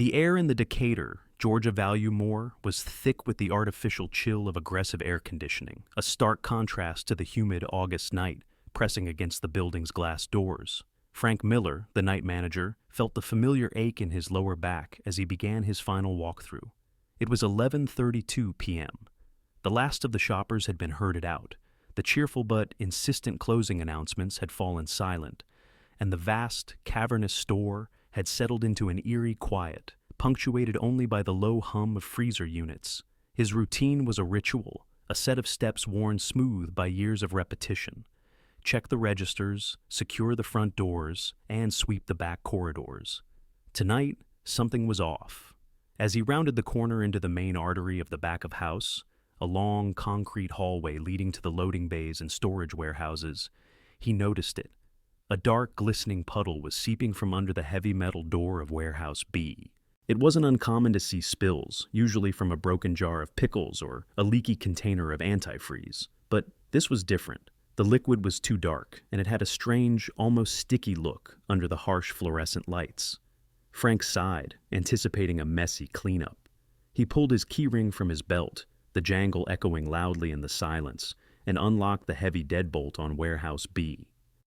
The air in the Decatur, Georgia Value More, was thick with the artificial chill of aggressive air conditioning, a stark contrast to the humid August night pressing against the building's glass doors. Frank Miller, the night manager, felt the familiar ache in his lower back as he began his final walkthrough. It was 11:32 p.m. The last of the shoppers had been herded out. The cheerful but insistent closing announcements had fallen silent, and the vast, cavernous store had settled into an eerie quiet, punctuated only by the low hum of freezer units. His routine was a ritual, a set of steps worn smooth by years of repetition. Check the registers, secure the front doors, and sweep the back corridors. Tonight, something was off. As he rounded the corner into the main artery of the back of house, a long concrete hallway leading to the loading bays and storage warehouses, he noticed it. A dark, glistening puddle was seeping from under the heavy metal door of Warehouse B. It wasn't uncommon to see spills, usually from a broken jar of pickles or a leaky container of antifreeze. But this was different. The liquid was too dark, and it had a strange, almost sticky look under the harsh fluorescent lights. Frank sighed, anticipating a messy cleanup. He pulled his keyring from his belt, the jangle echoing loudly in the silence, and unlocked the heavy deadbolt on Warehouse B.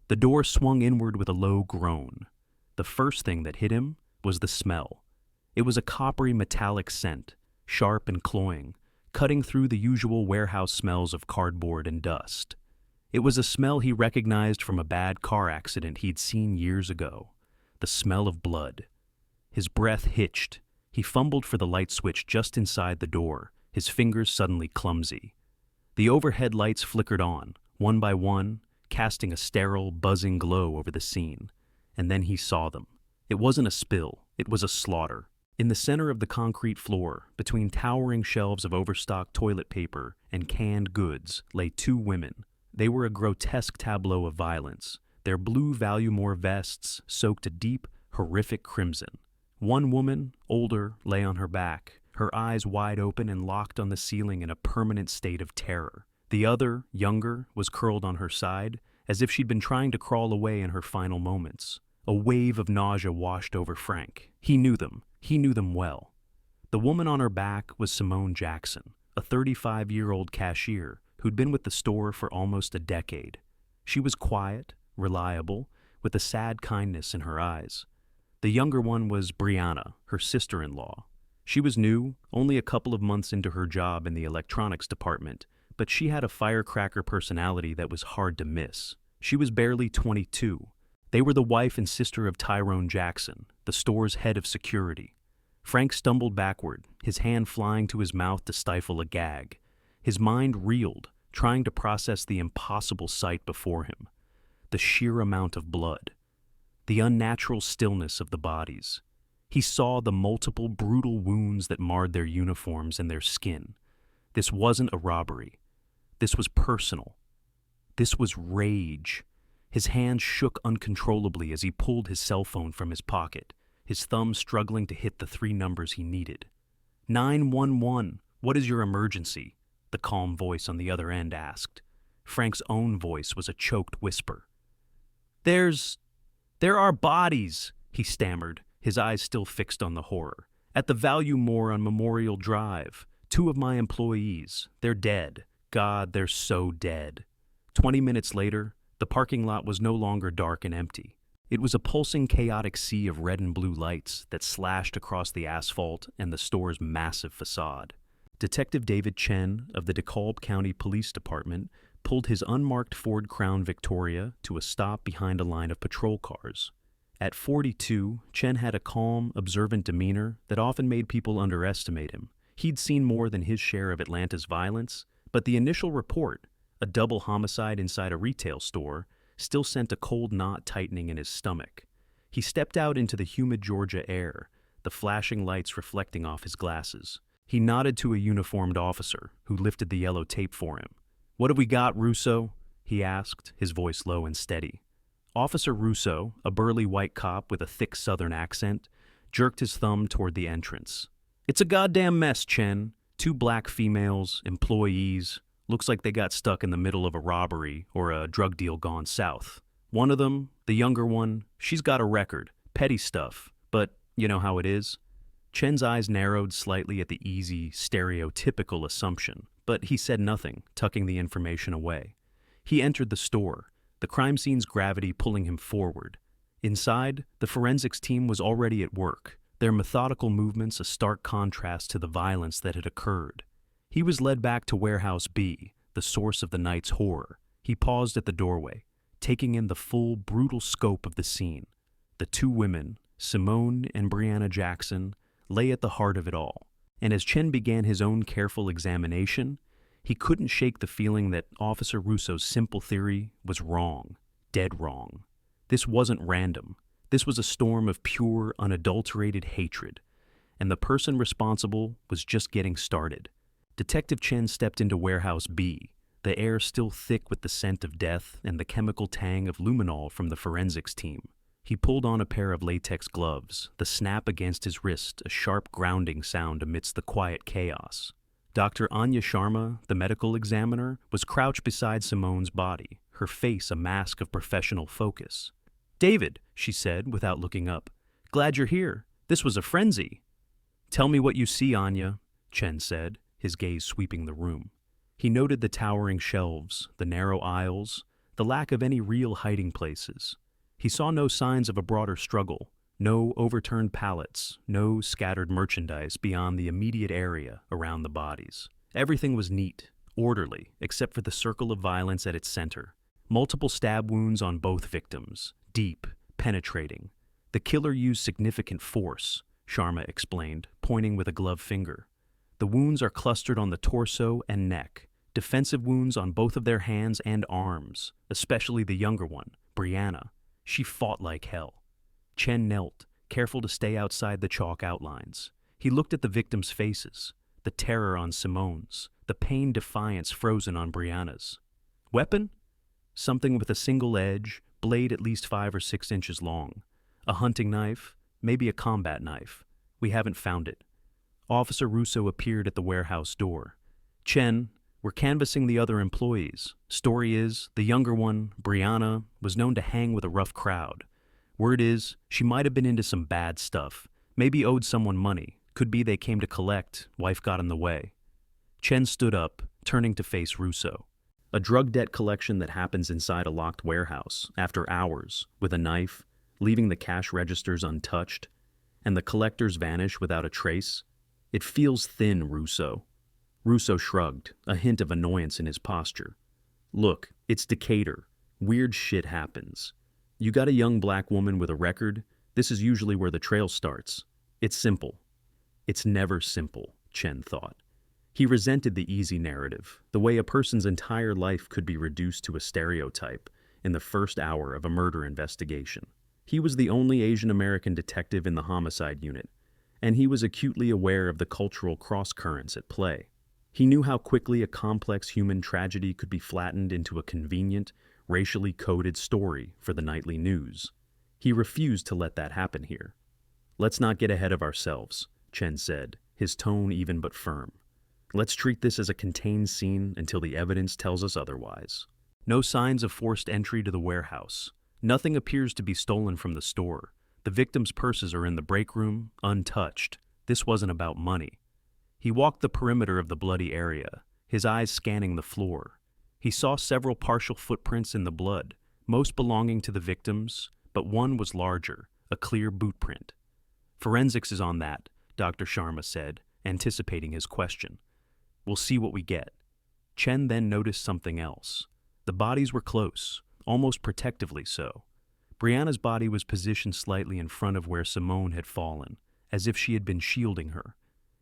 The door swung inward with a low groan. The first thing that hit him was the smell. It was a coppery metallic scent, sharp and cloying, cutting through the usual warehouse smells of cardboard and dust. It was a smell he recognized from a bad car accident he'd seen years ago. The smell of blood. His breath hitched. He fumbled for the light switch just inside the door, his fingers suddenly clumsy. The overhead lights flickered on, one by one, casting a sterile, buzzing glow over the scene. And then he saw them. It wasn't a spill, it was a slaughter. In the center of the concrete floor, between towering shelves of overstocked toilet paper and canned goods, lay two women. They were a grotesque tableau of violence, their blue Value-More vests soaked a deep, horrific crimson. One woman, older, lay on her back, her eyes wide open and locked on the ceiling in a permanent state of terror. The other, younger, was curled on her side, as if she'd been trying to crawl away in her final moments. A wave of nausea washed over Frank. He knew them. He knew them well. The woman on her back was Simone Jackson, a 35-year-old cashier who'd been with the store for almost a decade. She was quiet, reliable, with a sad kindness in her eyes. The younger one was Brianna, her sister-in-law. She was new, only a couple of months into her job in the electronics department, but she had a firecracker personality that was hard to miss. She was barely 22. They were the wife and sister of Tyrone Jackson, the store's head of security. Frank stumbled backward, his hand flying to his mouth to stifle a gag. His mind reeled, trying to process the impossible sight before him. The sheer amount of blood. The unnatural stillness of the bodies. He saw the multiple brutal wounds that marred their uniforms and their skin. This wasn't a robbery. This was personal. This was rage. His hand shook uncontrollably as he pulled his cell phone from his pocket, his thumb struggling to hit the 3 numbers he needed. 911, what is your emergency? The calm voice on the other end asked. Frank's own voice was a choked whisper. There are bodies, he stammered, his eyes still fixed on the horror. At the Value-More on Memorial Drive, 2 of my employees, they're dead. God, they're so dead. 20 minutes later, the parking lot was no longer dark and empty. It was a pulsing, chaotic sea of red and blue lights that slashed across the asphalt and the store's massive facade. Detective David Chen of the DeKalb County Police Department pulled his unmarked Ford Crown Victoria to a stop behind a line of patrol cars. At 42, Chen had a calm, observant demeanor that often made people underestimate him. He'd seen more than his share of Atlanta's violence, but the initial report, a double homicide inside a retail store, still sent a cold knot tightening in his stomach. He stepped out into the humid Georgia air, the flashing lights reflecting off his glasses. He nodded to a uniformed officer, who lifted the yellow tape for him. "What have we got, Russo?" he asked, his voice low and steady. Officer Russo, a burly white cop with a thick southern accent, jerked his thumb toward the entrance. "It's a goddamn mess, Chen. 2 black females, employees. Looks like they got stuck in the middle of a robbery or a drug deal gone south. One of them, the younger one, she's got a record, petty stuff, but you know how it is." Chen's eyes narrowed slightly at the easy, stereotypical assumption, but he said nothing, tucking the information away. He entered the store, the crime scene's gravity pulling him forward. Inside, the forensics team was already at work, their methodical movements a stark contrast to the violence that had occurred. He was led back to Warehouse B, the source of the night's horror. He paused at the doorway, taking in the full, brutal scope of the scene. The two women, Simone and Brianna Jackson, lay at the heart of it all, and as Chen began his own careful examination, he couldn't shake the feeling that Officer Russo's simple theory was wrong, dead wrong. This wasn't random. This was a storm of pure, unadulterated hatred, and the person responsible was just getting started. Detective Chen stepped into Warehouse B, the air still thick with the scent of death and the chemical tang of luminol from the forensics team. He pulled on a pair of latex gloves, the snap against his wrist a sharp grounding sound amidst the quiet chaos. Dr. Anya Sharma, the medical examiner, was crouched beside Simone's body, her face a mask of professional focus. "David," she said without looking up, "glad you're here. This was a frenzy." "Tell me what you see, Anya," Chen said, his gaze sweeping the room. He noted the towering shelves, the narrow aisles, the lack of any real hiding places. He saw no signs of a broader struggle, no overturned pallets, no scattered merchandise beyond the immediate area around the bodies. Everything was neat, orderly, except for the circle of violence at its center. Multiple stab wounds on both victims, deep, penetrating. The killer used significant force, Sharma explained, pointing with a gloved finger. The wounds are clustered on the torso and neck, defensive wounds on both of their hands and arms, especially the younger one, Brianna. She fought like hell. Chen knelt, careful to stay outside the chalk outlines. He looked at the victims' faces, the terror on Simone's, the pained defiance frozen on Brianna's. Weapon? Something with a single edge, blade at least 5 or 6 inches long. A hunting knife, maybe a combat knife. We haven't found it. Officer Russo appeared at the warehouse door. "Chen, we're canvassing the other employees. Story is, the younger one, Brianna, was known to hang with a rough crowd. Word is, she might have been into some bad stuff. Maybe owed someone money. Could be they came to collect, wife got in the way." Chen stood up, turning to face Russo. "A drug debt collection that happens inside a locked warehouse, after hours, with a knife, leaving the cash registers untouched, and the collectors vanish without a trace. It feels thin, Russo." Russo shrugged, a hint of annoyance in his posture. "Look, it's Decatur. Weird shit happens. You got a young black woman with a record, this is usually where the trail starts. It's simple." It's never simple, Chen thought. He resented the easy narrative, the way a person's entire life could be reduced to a stereotype in the first hour of a murder investigation. He was the only Asian American detective in the homicide unit, and he was acutely aware of the cultural cross-currents at play. He knew how quickly a complex human tragedy could be flattened into a convenient, racially coded story for the nightly news. He refused to let that happen here. "Let's not get ahead of ourselves," Chen said, his tone even but firm. "Let's treat this as a contained scene until the evidence tells us otherwise." No signs of forced entry to the warehouse. Nothing appears to be stolen from the store. The victims' purses are in the break room, untouched. This wasn't about money. He walked the perimeter of the bloody area, his eyes scanning the floor. He saw several partial footprints in the blood, most belonging to the victims, but one was larger, a clear boot print. "Forensics is on that," Dr. Sharma said, anticipating his question. "We'll see what we get." Chen then noticed something else. The bodies were close, almost protectively so. Brianna's body was positioned slightly in front of where Simone had fallen, as if she had been shielding her.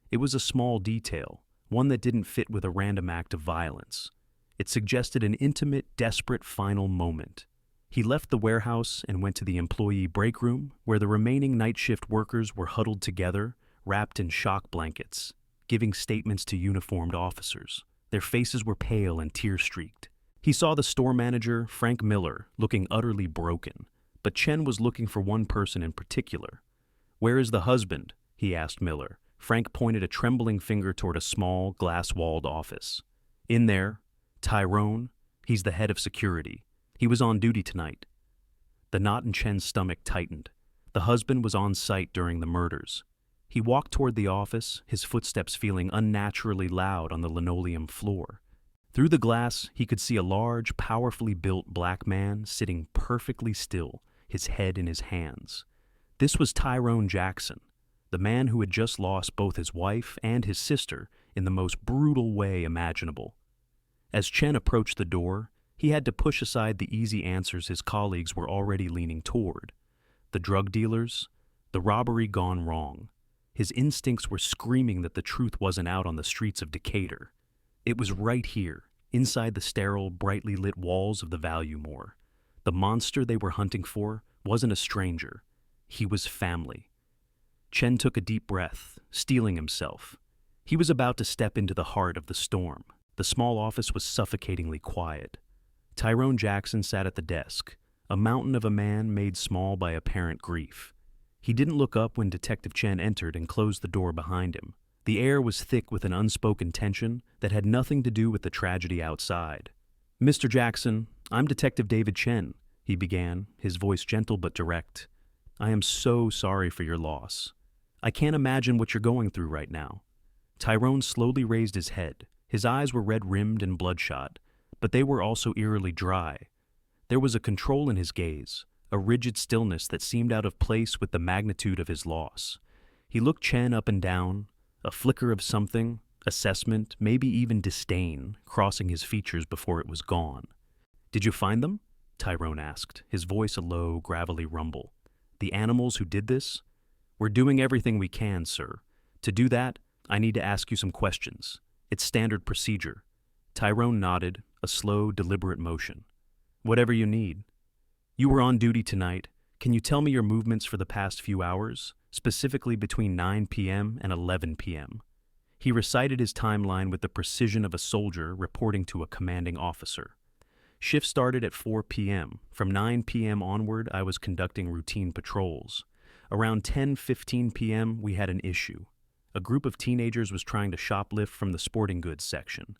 It was a small detail, one that didn't fit with a random act of violence. It suggested an intimate, desperate final moment. He left the warehouse and went to the employee break room, where the remaining night shift workers were huddled together, wrapped in shock blankets, giving statements to uniformed officers. Their faces were pale and tear-streaked. He saw the store manager, Frank Miller, looking utterly broken, but Chen was looking for one person in particular. "Where is the husband?" he asked Miller. Frank pointed a trembling finger toward a small, glass-walled office. "In there. Tyrone. He's the head of security. He was on duty tonight." The knot in Chen's stomach tightened. The husband was on site during the murders. He walked toward the office, his footsteps feeling unnaturally loud on the linoleum floor. Through the glass, he could see a large, powerfully built black man sitting perfectly still, his head in his hands. This was Tyrone Jackson, the man who had just lost both his wife and his sister in the most brutal way imaginable. As Chen approached the door, he had to push aside the easy answers his colleagues were already leaning toward. The drug dealers, the robbery gone wrong. His instincts were screaming that the truth wasn't out on the streets of Decatur. It was right here, inside the sterile, brightly lit walls of the Value More. The monster they were hunting for wasn't a stranger. He was family. Chen took a deep breath, steeling himself. He was about to step into the heart of the storm. The small office was suffocatingly quiet. Tyrone Jackson sat at the desk, a mountain of a man made small by apparent grief. He didn't look up when Detective Chen entered and closed the door behind him. The air was thick with an unspoken tension that had nothing to do with the tragedy outside. "Mr. Jackson, I'm Detective David Chen," he began, his voice gentle but direct. "I am so sorry for your loss. I can't imagine what you're going through right now." Tyrone slowly raised his head. His eyes were red-rimmed and bloodshot, but they were also eerily dry. There was a control in his gaze, a rigid stillness that seemed out of place with the magnitude of his loss. He looked Chen up and down, a flicker of something, assessment, maybe even disdain, crossing his features before it was gone. "Did you find them?" Tyrone asked, his voice a low, gravelly rumble. "The animals who did this? We're doing everything we can, sir. To do that, I need to ask you some questions. It's standard procedure." Tyrone nodded, a slow, deliberate motion. "Whatever you need." "You were on duty tonight. Can you tell me your movements for the past few hours, specifically between 9 p.m. and 11 p.m.? He recited his timeline with the precision of a soldier reporting to a commanding officer. "Shift started at 4 p.m. From 9 p.m. onward, I was conducting routine patrols. Around 10:15 p.m., we had an issue. A group of teenagers was trying to shoplift from the sporting goods section.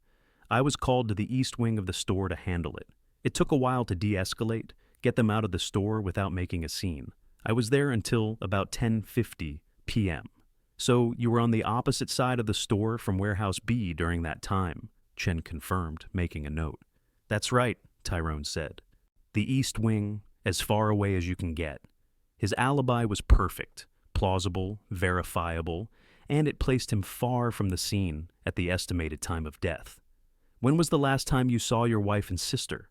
I was called to the east wing of the store to handle it. It took a while to de-escalate, get them out of the store without making a scene. I was there until about 10:50 p.m. "So you were on the opposite side of the store from Warehouse B during that time," Chen confirmed, making a note. "That's right," Tyrone said. "The east wing, as far away as you can get." His alibi was perfect, plausible, verifiable, and it placed him far from the scene at the estimated time of death. "When was the last time you saw your wife and sister?"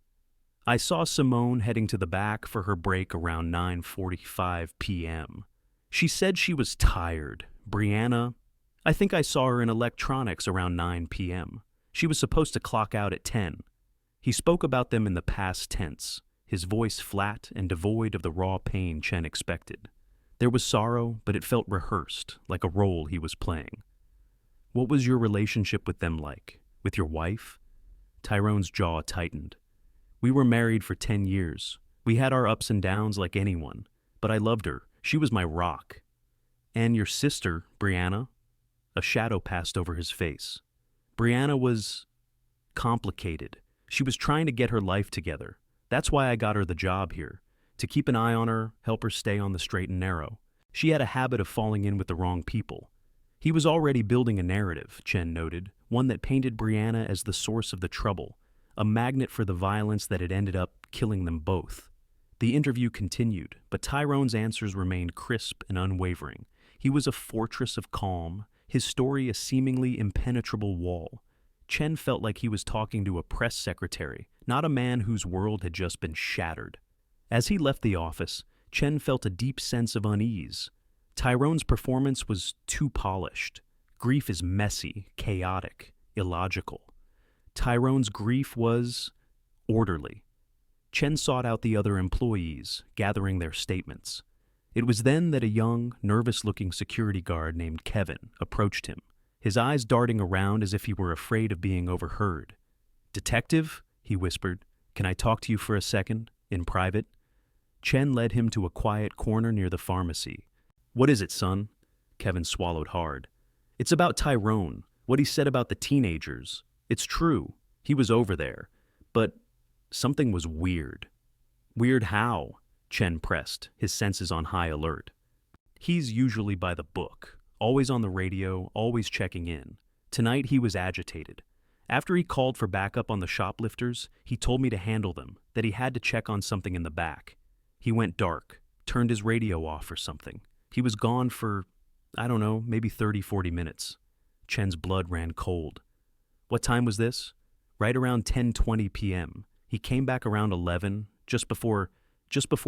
"I saw Simone heading to the back for her break around 9:45 p.m. She said she was tired. Brianna, I think I saw her in electronics around 9 p.m. She was supposed to clock out at 10. He spoke about them in the past tense, his voice flat and devoid of the raw pain Chen expected. There was sorrow, but it felt rehearsed, like a role he was playing. "What was your relationship with them like? With your wife?" Tyrone's jaw tightened. "We were married for 10 years. We had our ups and downs like anyone, but I loved her. She was my rock." "And your sister, Brianna?" A shadow passed over his face. "Brianna was complicated. She was trying to get her life together. That's why I got her the job here, to keep an eye on her, help her stay on the straight and narrow. She had a habit of falling in with the wrong people." He was already building a narrative, Chen noted, one that painted Brianna as the source of the trouble, a magnet for the violence that had ended up killing them both. The interview continued, but Tyrone's answers remained crisp and unwavering. He was a fortress of calm, his story a seemingly impenetrable wall. Chen felt like he was talking to a press secretary, not a man whose world had just been shattered. As he left the office, Chen felt a deep sense of unease. Tyrone's performance was too polished. Grief is messy, chaotic, illogical. Tyrone's grief was orderly. Chen sought out the other employees, gathering their statements. It was then that a young, nervous-looking security guard named Kevin approached him, his eyes darting around as if he were afraid of being overheard. "Detective," he whispered, "can I talk to you for a second, in private?" Chen led him to a quiet corner near the pharmacy. "What is it, son?" Kevin swallowed hard. "It's about Tyrone, what he said about the teenagers. It's true, he was over there, but something was weird." "Weird how?" Chen pressed, his senses on high alert. "He's usually by the book, always on the radio, always checking in. Tonight he was agitated. After he called for backup on the shoplifters, he told me to handle them, that he had to check on something in the back. He went dark, turned his radio off or something. He was gone for, I don't know, maybe 30-40 minutes. Chen's blood ran cold. What time was this? Right around 10:20 p.m. He came back around 11, just before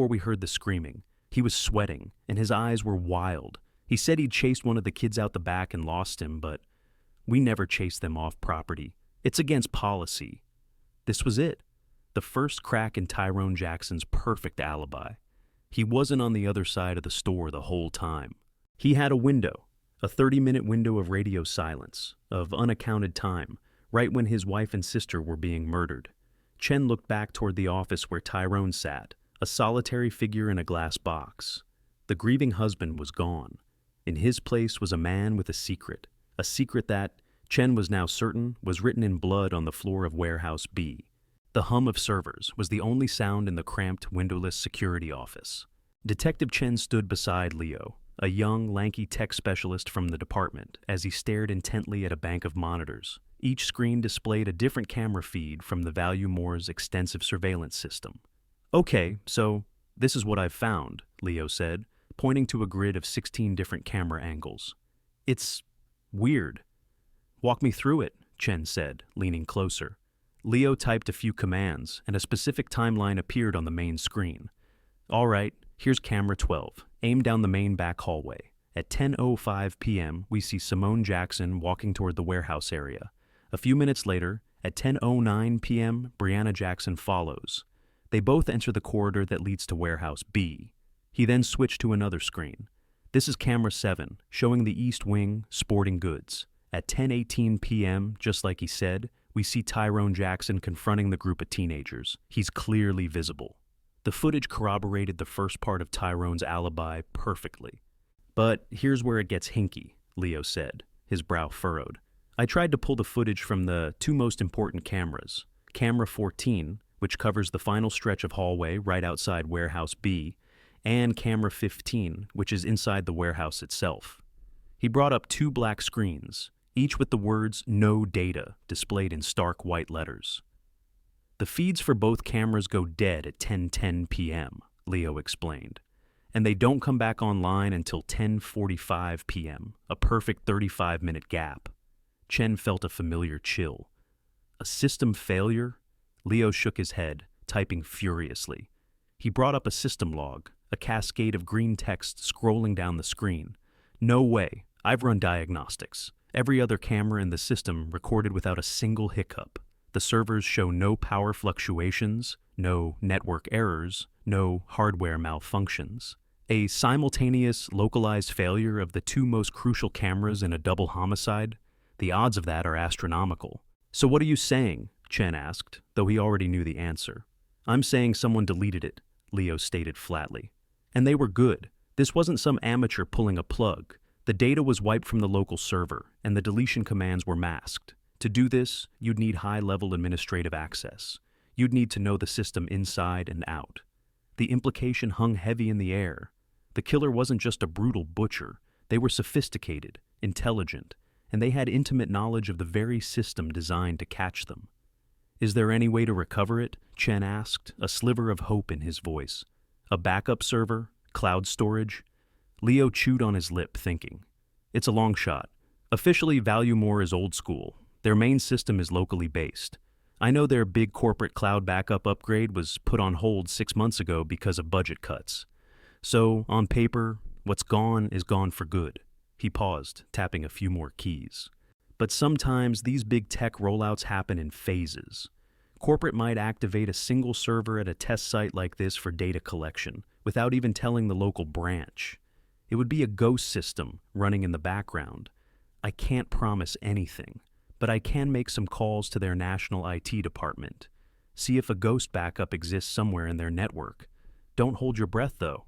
we heard the screaming. He was sweating, and his eyes were wild. He said he'd chased one of the kids out the back and lost him, but we never chased them off property. It's against policy. This was it. The first crack in Tyrone Jackson's perfect alibi. He wasn't on the other side of the store the whole time. He had a window, a 30-minute window of radio silence, of unaccounted time, right when his wife and sister were being murdered. Chen looked back toward the office where Tyrone sat, a solitary figure in a glass box. The grieving husband was gone. In his place was a man with a secret that, Chen was now certain, was written in blood on the floor of Warehouse B. The hum of servers was the only sound in the cramped, windowless security office. Detective Chen stood beside Leo, a young, lanky tech specialist from the department, as he stared intently at a bank of monitors. Each screen displayed a different camera feed from the Value More's extensive surveillance system. "Okay, so this is what I've found," Leo said, pointing to a grid of 16 different camera angles. "It's weird." "Walk me through it," Chen said, leaning closer. Leo typed a few commands, and a specific timeline appeared on the main screen. "All right, here's camera 12. Aim down the main back hallway. At 10:05 p.m., we see Simone Jackson walking toward the warehouse area. A few minutes later, at 10:09 p.m., Brianna Jackson follows. They both enter the corridor that leads to Warehouse B. He then switched to another screen. This is camera 7, showing the East Wing, sporting goods. At 10:18 p.m., just like he said, we see Tyrone Jackson confronting the group of teenagers. He's clearly visible. The footage corroborated the first part of Tyrone's alibi perfectly. "But here's where it gets hinky," Leo said, his brow furrowed. "I tried to pull the footage from the two most important cameras. Camera 14, which covers the final stretch of hallway right outside Warehouse B, and camera 15, which is inside the warehouse itself." He brought up two black screens, each with the words "No data" displayed in stark white letters. "The feeds for both cameras go dead at 10:10 p.m., Leo explained, and they don't come back online until 10:45 p.m., a perfect 35-minute gap. Chen felt a familiar chill. A system failure? Leo shook his head, typing furiously. He brought up a system log, a cascade of green text scrolling down the screen. "No way. I've run diagnostics. Every other camera in the system recorded without a single hiccup. The servers show no power fluctuations, no network errors, no hardware malfunctions. A simultaneous, localized failure of the two most crucial cameras in a double homicide? The odds of that are astronomical." "So what are you saying?" Chen asked, though he already knew the answer. "I'm saying someone deleted it," Leo stated flatly. "And they were good. This wasn't some amateur pulling a plug. The data was wiped from the local server, and the deletion commands were masked. To do this, you'd need high-level administrative access. You'd need to know the system inside and out. The implication hung heavy in the air. The killer wasn't just a brutal butcher. They were sophisticated, intelligent, and they had intimate knowledge of the very system designed to catch them." "Is there any way to recover it?" Chen asked, a sliver of hope in his voice. "A backup server? Cloud storage?" Leo chewed on his lip, thinking. "It's a long shot. Officially, Value More is old school. Their main system is locally based. I know their big corporate cloud backup upgrade was put on hold 6 months ago because of budget cuts. So, on paper, what's gone is gone for good." He paused, tapping a few more keys. "But sometimes these big tech rollouts happen in phases. Corporate might activate a single server at a test site like this for data collection, without even telling the local branch. It would be a ghost system running in the background. I can't promise anything, but I can make some calls to their national IT department. See if a ghost backup exists somewhere in their network. Don't hold your breath, though."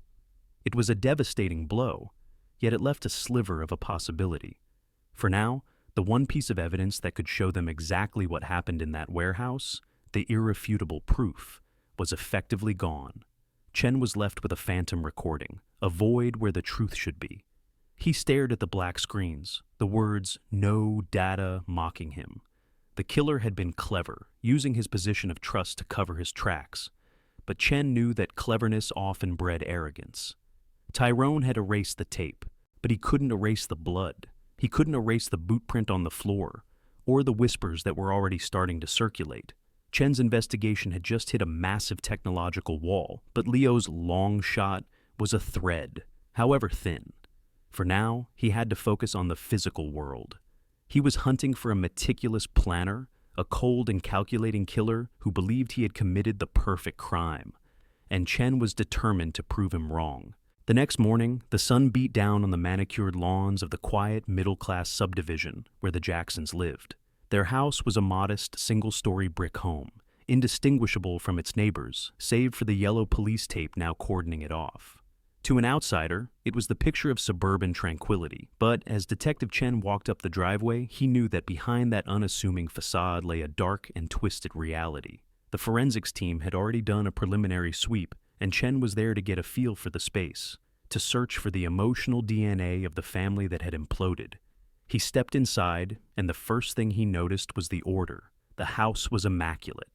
It was a devastating blow, yet it left a sliver of a possibility. For now, the one piece of evidence that could show them exactly what happened in that warehouse, the irrefutable proof, was effectively gone. Chen was left with a phantom recording, a void where the truth should be. He stared at the black screens, the words "no data" mocking him. The killer had been clever, using his position of trust to cover his tracks. But Chen knew that cleverness often bred arrogance. Tyrone had erased the tape, but he couldn't erase the blood. He couldn't erase the boot print on the floor, or the whispers that were already starting to circulate. Chen's investigation had just hit a massive technological wall, but Leo's long shot was a thread, however thin. For now, he had to focus on the physical world. He was hunting for a meticulous planner, a cold and calculating killer who believed he had committed the perfect crime. And Chen was determined to prove him wrong. The next morning, the sun beat down on the manicured lawns of the quiet, middle-class subdivision where the Jacksons lived. Their house was a modest, single-story brick home, indistinguishable from its neighbors, save for the yellow police tape now cordoning it off. To an outsider, it was the picture of suburban tranquility, but as Detective Chen walked up the driveway, he knew that behind that unassuming facade lay a dark and twisted reality. The forensics team had already done a preliminary sweep, and Chen was there to get a feel for the space, to search for the emotional DNA of the family that had imploded. He stepped inside, and the first thing he noticed was the order. The house was immaculate.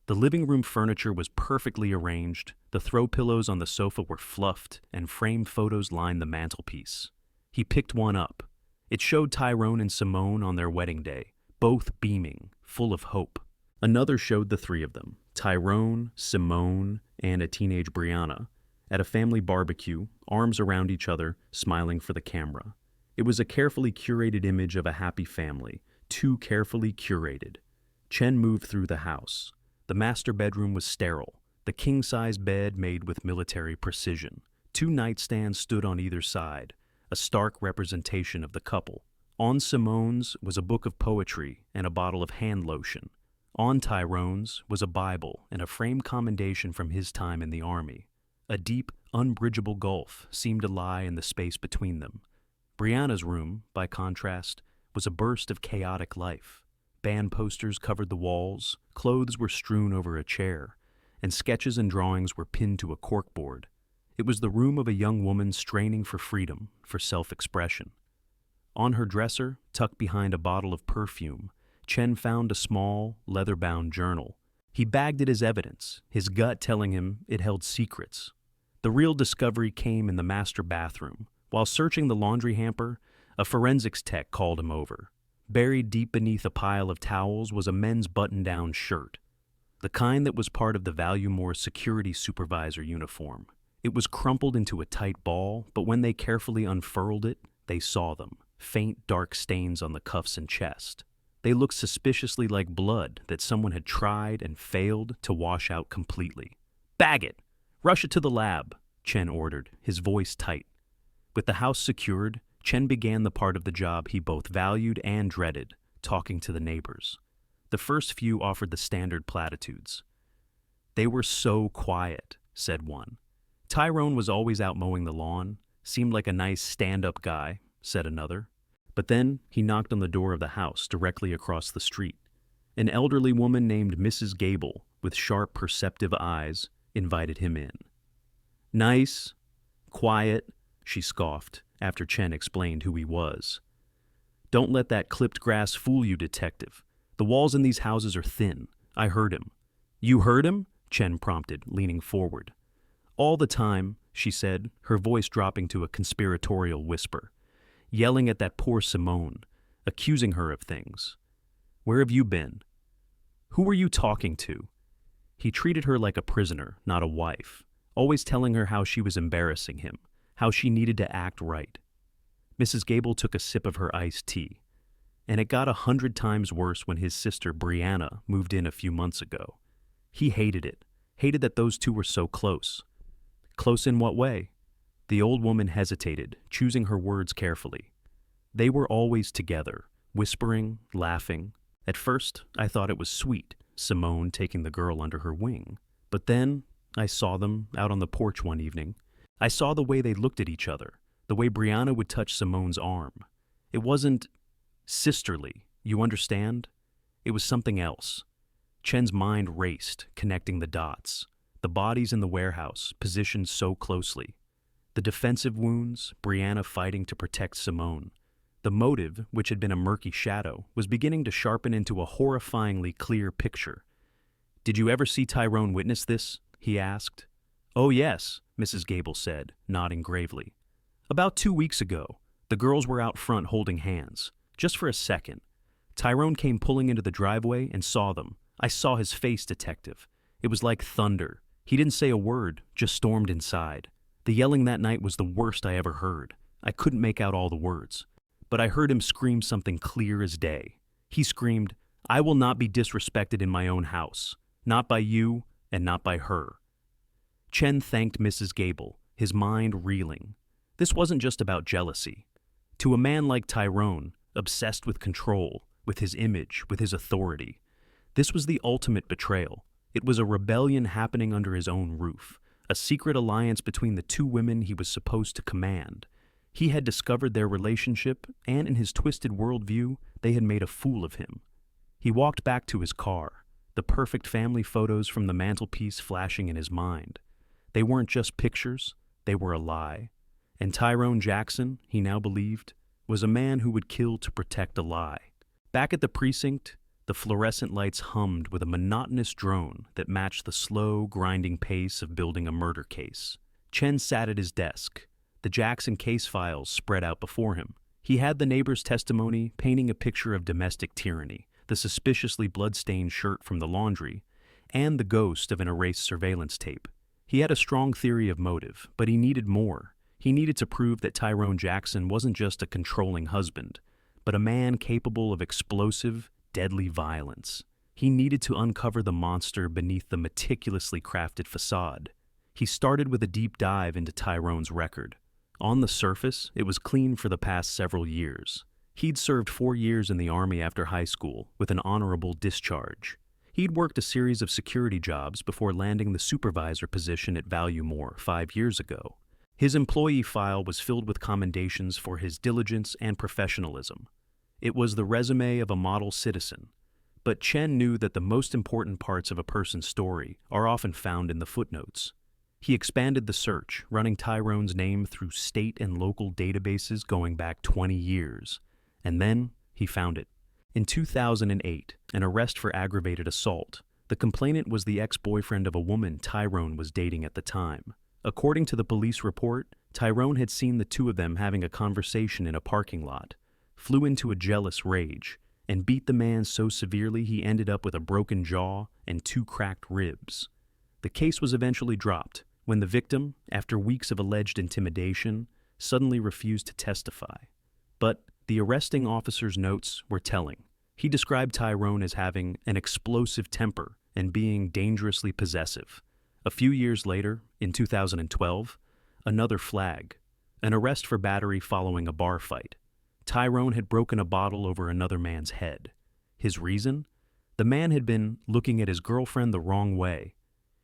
The living room furniture was perfectly arranged, the throw pillows on the sofa were fluffed, and framed photos lined the mantelpiece. He picked one up. It showed Tyrone and Simone on their wedding day, both beaming, full of hope. Another showed the three of them, Tyrone, Simone, and a teenage Brianna, at a family barbecue, arms around each other, smiling for the camera. It was a carefully curated image of a happy family, too carefully curated. Chen moved through the house. The master bedroom was sterile, the king-size bed made with military precision. 2 nightstands stood on either side, a stark representation of the couple. On Simone's was a book of poetry and a bottle of hand lotion. On Tyrone's was a Bible and a framed commendation from his time in the army. A deep, unbridgeable gulf seemed to lie in the space between them. Brianna's room, by contrast, was a burst of chaotic life. Band posters covered the walls, clothes were strewn over a chair, and sketches and drawings were pinned to a corkboard. It was the room of a young woman straining for freedom, for self-expression. On her dresser, tucked behind a bottle of perfume, Chen found a small, leather-bound journal. He bagged it as evidence, his gut telling him it held secrets. The real discovery came in the master bathroom. While searching the laundry hamper, a forensics tech called him over. Buried deep beneath a pile of towels was a men's button-down shirt, the kind that was part of the Valuemore's security supervisor uniform. It was crumpled into a tight ball, but when they carefully unfurled it, they saw them, faint dark stains on the cuffs and chest. They looked suspiciously like blood that someone had tried and failed to wash out completely. "Bag it! Rush it to the lab," Chen ordered, his voice tight. With the house secured, Chen began the part of the job he both valued and dreaded, talking to the neighbors. The first few offered the standard platitudes. "They were so quiet," said one. "Tyrone was always out mowing the lawn. Seemed like a nice stand-up guy," said another. But then he knocked on the door of the house directly across the street. An elderly woman named Mrs. Gable, with sharp, perceptive eyes, invited him in. "Nice, quiet," she scoffed, after Chen explained who he was. "Don't let that clipped grass fool you, detective. The walls in these houses are thin. I heard him." "You heard him?" Chen prompted, leaning forward. "All the time," she said, her voice dropping to a conspiratorial whisper. "Yelling at that poor Simone, accusing her of things. Where have you been? Who were you talking to?" He treated her like a prisoner, not a wife, always telling her how she was embarrassing him, how she needed to act right. Mrs. Gable took a sip of her iced tea, and it got 100 times worse when his sister Brianna moved in a few months ago. He hated it, hated that those two were so close. Close in what way? The old woman hesitated, choosing her words carefully. "They were always together, whispering, laughing. At first, I thought it was sweet, Simone taking the girl under her wing. But then, I saw them out on the porch one evening. I saw the way they looked at each other, the way Brianna would touch Simone's arm. It wasn't sisterly, you understand? It was something else." Chen's mind raced, connecting the dots. The bodies in the warehouse, positioned so closely. The defensive wounds, Brianna fighting to protect Simone. The motive, which had been a murky shadow, was beginning to sharpen into a horrifyingly clear picture. "Did you ever see Tyrone witness this?" he asked. "Oh yes," Mrs. Gable said, nodding gravely. "About 2 weeks ago, the girls were out front holding hands. Just for a second. Tyrone came pulling into the driveway and saw them. I saw his face, detective. It was like thunder. He didn't say a word, just stormed inside. The yelling that night was the worst I ever heard. I couldn't make out all the words. But I heard him scream something clear as day. He screamed, 'I will not be disrespected in my own house. Not by you, and not by her.'" Chen thanked Mrs. Gable, his mind reeling. This wasn't just about jealousy. To a man like Tyrone, obsessed with control, with his image, with his authority, this was the ultimate betrayal. It was a rebellion happening under his own roof, a secret alliance between the two women he was supposed to command. He had discovered their relationship, and in his twisted worldview, they had made a fool of him. He walked back to his car, the perfect family photos from the mantelpiece flashing in his mind. They weren't just pictures, they were a lie. And Tyrone Jackson, he now believed, was a man who would kill to protect a lie. Back at the precinct, the fluorescent lights hummed with a monotonous drone that matched the slow, grinding pace of building a murder case. Chen sat at his desk, the Jackson case files spread out before him. He had the neighbor's testimony painting a picture of domestic tyranny, the suspiciously blood-stained shirt from the laundry, and the ghost of an erased surveillance tape. He had a strong theory of motive, but he needed more. He needed to prove that Tyrone Jackson wasn't just a controlling husband, but a man capable of explosive, deadly violence. He needed to uncover the monster beneath the meticulously crafted facade. He started with a deep dive into Tyrone's record. On the surface, it was clean for the past several years. He'd served 4 years in the Army after high school, with an honorable discharge. He'd worked a series of security jobs before landing the supervisor position at Valuemore 5 years ago. His employee file was filled with commendations for his diligence and professionalism. It was the resume of a model citizen. But Chen knew that the most important parts of a person's story are often found in the footnotes. He expanded the search, running Tyrone's name through state and local databases going back 20 years. And then he found it. In 2008, an arrest for aggravated assault. The complainant was the ex-boyfriend of a woman Tyrone was dating at the time. According to the police report, Tyrone had seen the two of them having a conversation in a parking lot, flew into a jealous rage, and beat the man so severely he ended up with a broken jaw and 2 cracked ribs. The case was eventually dropped when the victim, after weeks of alleged intimidation, suddenly refused to testify. But the arresting officer's notes were telling. He described Tyrone as having an explosive temper and being dangerously possessive. A few years later, in 2012, another flag, an arrest for battery following a bar fight. Tyrone had broken a bottle over another man's head. His reason? The man had been looking at his girlfriend the wrong way.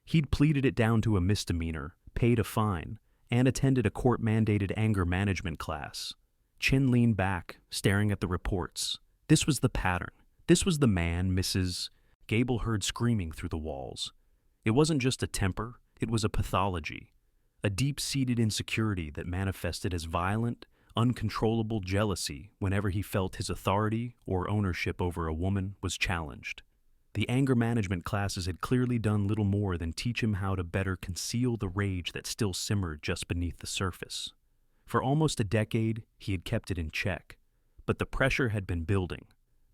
He'd pleaded it down to a misdemeanor, paid a fine, and attended a court-mandated anger management class. Chen leaned back, staring at the reports. This was the pattern. This was the man Mrs. Gable heard screaming through the walls. It wasn't just a temper, it was a pathology. A deep-seated insecurity that manifested as violent, uncontrollable jealousy whenever he felt his authority or ownership over a woman was challenged. The anger management classes had clearly done little more than teach him how to better conceal the rage that still simmered just beneath the surface. For almost a decade, he had kept it in check, but the pressure had been building.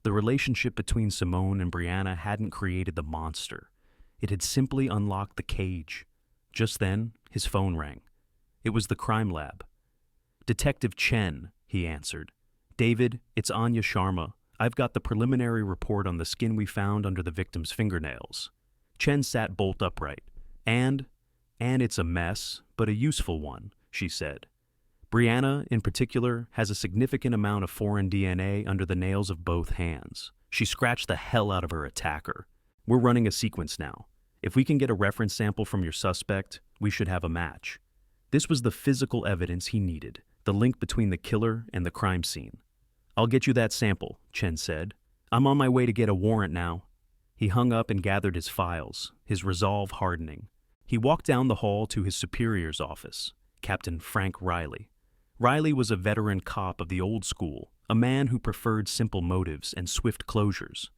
The relationship between Simone and Brianna hadn't created the monster. It had simply unlocked the cage. Just then, his phone rang. It was the crime lab. "Detective Chen," he answered. "David, it's Anya Sharma. I've got the preliminary report on the skin we found under the victim's fingernails." Chen sat bolt upright. And it's a mess, but a useful one," she said. "Brianna, in particular, has a significant amount of foreign DNA under the nails of both hands. She scratched the hell out of her attacker. We're running a sequence now. If we can get a reference sample from your suspect, we should have a match." This was the physical evidence he needed, the link between the killer and the crime scene. "I'll get you that sample," Chen said. "I'm on my way to get a warrant now." He hung up and gathered his files, his resolve hardening. He walked down the hall to his superior's office. Captain Frank Riley. Riley was a veteran cop of the old school, a man who preferred simple motives and swift closures.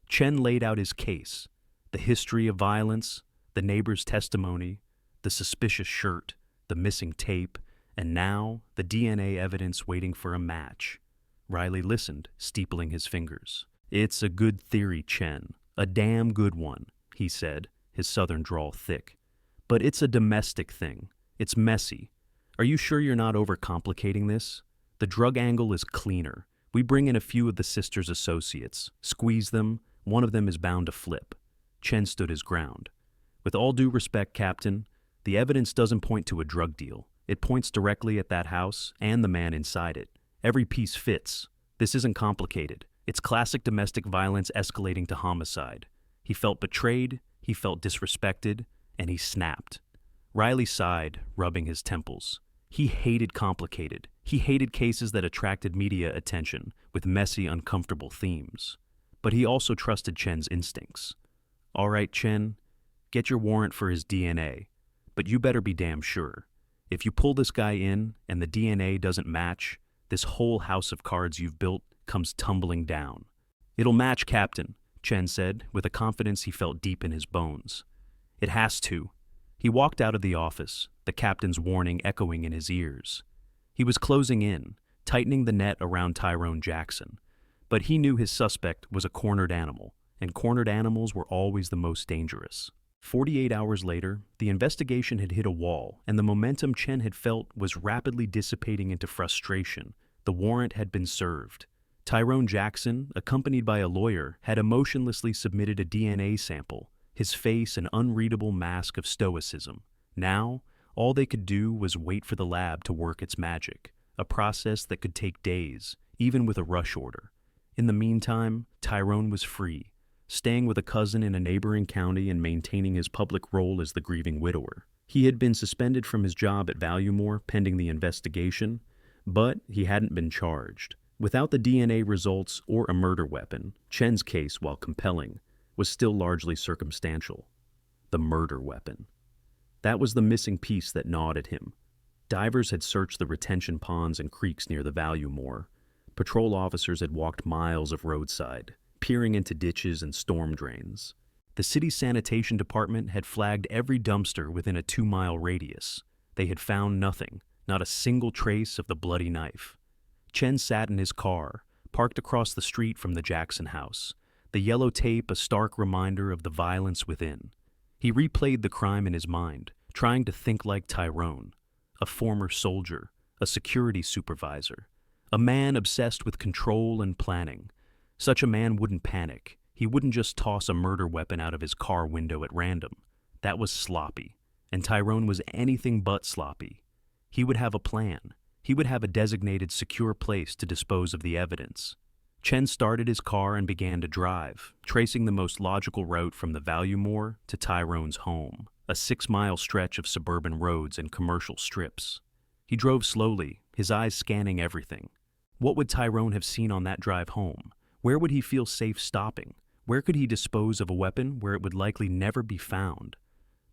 Chen laid out his case: the history of violence, the neighbor's testimony, the suspicious shirt, the missing tape, and now the DNA evidence waiting for a match. Riley listened, steepling his fingers. "It's a good theory, Chen. A damn good one," he said, his southern drawl thick. "But it's a domestic thing. It's messy. Are you sure you're not overcomplicating this? The drug angle is cleaner. We bring in a few of the sister's associates, squeeze them, one of them is bound to flip." Chen stood his ground. "With all due respect, Captain, the evidence doesn't point to a drug deal. It points directly at that house and the man inside it. Every piece fits. This isn't complicated. It's classic domestic violence escalating to homicide. He felt betrayed, he felt disrespected, and he snapped." Riley sighed, rubbing his temples. He hated complicated. He hated cases that attracted media attention with messy, uncomfortable themes. But he also trusted Chen's instincts. "All right, Chen, get your warrant for his DNA, but you better be damn sure. If you pull this guy in and the DNA doesn't match, this whole house of cards you've built comes tumbling down." "It'll match, Captain," Chen said, with a confidence he felt deep in his bones. "It has to." He walked out of the office, the captain's warning echoing in his ears. He was closing in, tightening the net around Tyrone Jackson. But he knew his suspect was a cornered animal, and cornered animals were always the most dangerous. 48 hours later, the investigation had hit a wall, and the momentum Chen had felt was rapidly dissipating into frustration. The warrant had been served. Tyrone Jackson, accompanied by a lawyer, had emotionlessly submitted a DNA sample, his face an unreadable mask of stoicism. Now, all they could do was wait for the lab to work its magic, a process that could take days, even with a rush order. In the meantime, Tyrone was free, staying with a cousin in a neighboring county and maintaining his public role as the grieving widower. He had been suspended from his job at Valuemore pending the investigation, but he hadn't been charged. Without the DNA results or a murder weapon, Chen's case, while compelling, was still largely circumstantial. The murder weapon. That was the missing piece that gnawed at him. Divers had searched the retention ponds and creeks near the Valuemore. Patrol officers had walked miles of roadside, peering into ditches and storm drains. The city's sanitation department had flagged every dumpster within a 2-mile radius. They had found nothing, not a single trace of the bloody knife. Chen sat in his car, parked across the street from the Jackson house, the yellow tape a stark reminder of the violence within. He replayed the crime in his mind, trying to think like Tyrone, a former soldier, a security supervisor, a man obsessed with control and planning. Such a man wouldn't panic. He wouldn't just toss a murder weapon out of his car window at random. That was sloppy, and Tyrone was anything but sloppy. He would have a plan. He would have a designated, secure place to dispose of the evidence. Chen started his car and began to drive, tracing the most logical route from the Valuemore to Tyrone's home, a 6-mile stretch of suburban roads and commercial strips. He drove slowly, his eyes scanning everything. What would Tyrone have seen on that drive home? Where would he feel safe stopping? Where could he dispose of a weapon where it would likely never be found?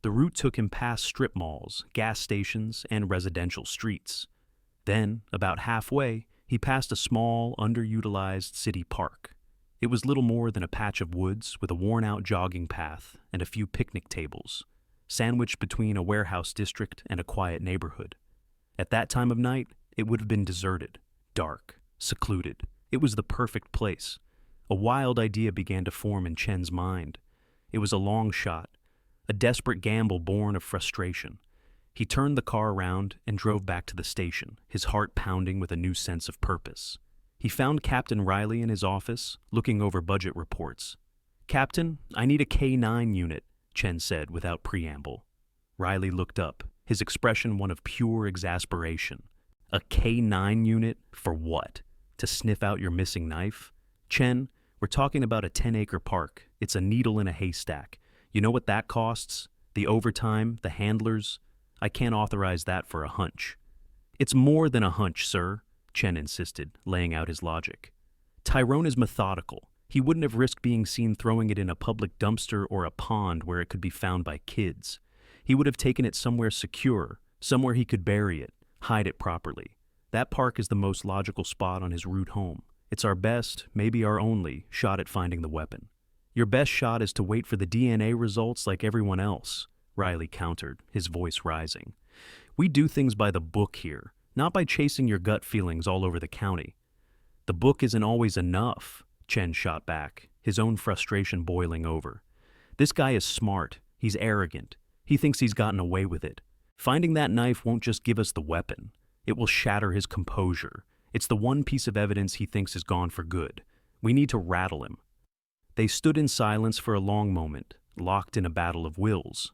The route took him past strip malls, gas stations, and residential streets. Then, about halfway, he passed a small, underutilized city park. It was little more than a patch of woods with a worn-out jogging path and a few picnic tables, sandwiched between a warehouse district and a quiet neighborhood. At that time of night, it would have been deserted, dark, secluded. It was the perfect place. A wild idea began to form in Chen's mind. It was a long shot, a desperate gamble born of frustration. He turned the car around and drove back to the station, his heart pounding with a new sense of purpose. He found Captain Riley in his office, looking over budget reports. "Captain, I need a K9 unit," Chen said without preamble. Riley looked up, his expression one of pure exasperation. "A K9 unit? For what? To sniff out your missing knife? Chen, we're talking about a 10-acre park. It's a needle in a haystack. You know what that costs? The overtime, the handlers? I can't authorize that for a hunch." "It's more than a hunch, sir," Chen insisted, laying out his logic. "Tyrone is methodical. He wouldn't have risked being seen throwing it in a public dumpster or a pond where it could be found by kids. He would have taken it somewhere secure, somewhere he could bury it, Hide it properly. That park is the most logical spot on his route home. It's our best, maybe our only, shot at finding the weapon. Your best shot is to wait for the DNA results like everyone else, Riley countered, his voice rising. We do things by the book here, not by chasing your gut feelings all over the county. The book isn't always enough, Chen shot back, his own frustration boiling over. This guy is smart. He's arrogant. He thinks he's gotten away with it. Finding that knife won't just give us the weapon. It will shatter his composure. It's the one piece of evidence he thinks is gone for good. We need to rattle him. They stood in silence for a long moment, locked in a battle of wills.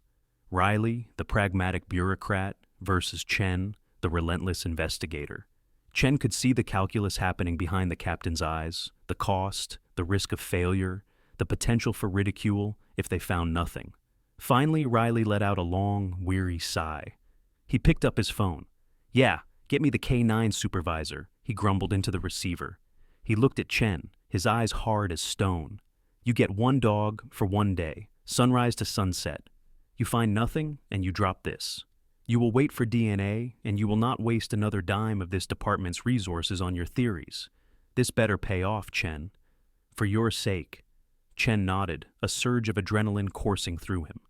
Riley, the pragmatic bureaucrat, versus Chen, the relentless investigator. Chen could see the calculus happening behind the captain's eyes, the cost, the risk of failure, the potential for ridicule if they found nothing. Finally, Riley let out a long, weary sigh. He picked up his phone. "Yeah, get me the K9 supervisor," he grumbled into the receiver. He looked at Chen, his eyes hard as stone. "You get one dog for one day, sunrise to sunset. You find nothing, and you drop this. You will wait for DNA, and you will not waste another dime of this department's resources on your theories. This better pay off, Chen. For your sake." Chen nodded, a surge of adrenaline coursing through him.